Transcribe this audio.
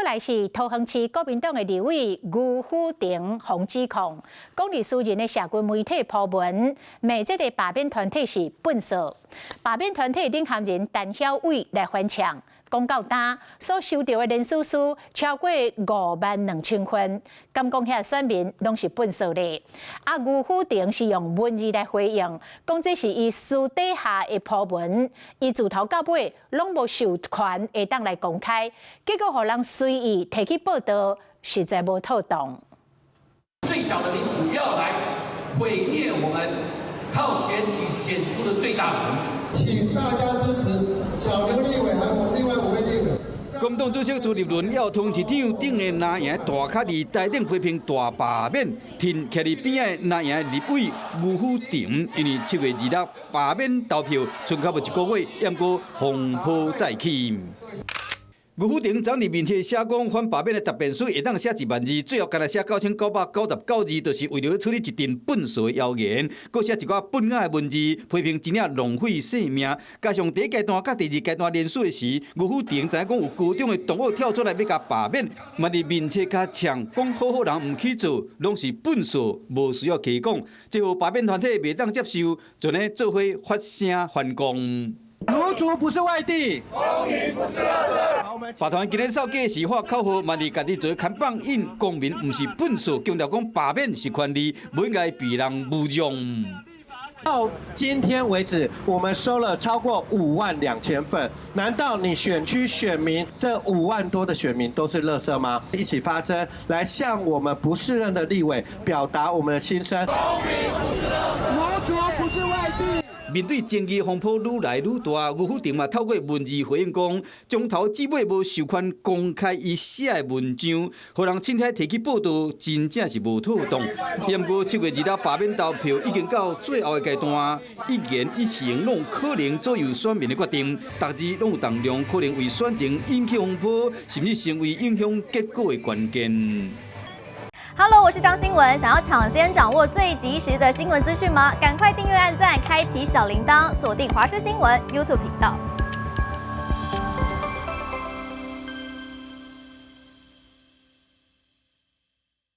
来是桃园市国民党的立委余富庭洪指控，讲李私人的社群媒体铺文，骂这个罢免团体是笨手。罢免团体领衔人陈晓伟来反呛，讲到单所收到的人数数超过52000份，敢讲遐选民拢是笨手的。余富庭是用文字来回应，讲这是伊私底下的铺文，伊自头到尾拢无授权会当来公开，结果互人随意提起报道，实在无妥当。最小的民主要来毁灭我们靠选举选出的最大的民主。请大家支持小刘立委还有我们另外5位立委。国民党主席朱立伦要通市长顶的拿赢大卡伫台顶批评大罢免，挺徛伫边的拿赢立委余富庭，因为7月2日罢免投票，剩到无1个月，也过风波再起。余富庭昨日面册写讲，反罢免的答辩书会当写1万字，最后干来写9999字，就是为了处理一阵笨拙的谣言，搁写一寡本雅的文字，批评真正浪费性命。加上第一阶段甲第二阶段连署的时，余富庭知影讲有高中的同学跳出来要甲罢免，嘛伫面册甲呛讲好人唔去做，拢是笨拙，无需要起讲，最后罢免团体袂当接受，就呢做伙发声反攻。卢竹不是外地，公民不是垃圾。法团今日扫街时发口号，嘛伫家己做看榜引公民唔是笨拙，强调讲罢免是权利，不应该被人侮辱。到今天为止，我们收了超过52000份。难道你选区选民这5万多的选民都是垃圾吗？一起发声，来向我们不适任的立委表达我们的心声。公民不是垃圾，卢竹不是外地。面对争议风波愈来愈大，余富庭嘛透过文字回应讲，从头至尾无授权公开伊写的文章，互人凊彩提起报道，真正是无妥当。不过7月2日罢免投票已经到最后的阶段，一言一行拢可能左右选民的决定，逐字拢有重量，可能为选情引起风波，甚至成为影响结果的关键。Hello， 我是张新文。想要抢先掌握最及时的新闻资讯吗？赶快订阅、按赞、开启小铃铛，锁定华视新闻 YouTube 频道。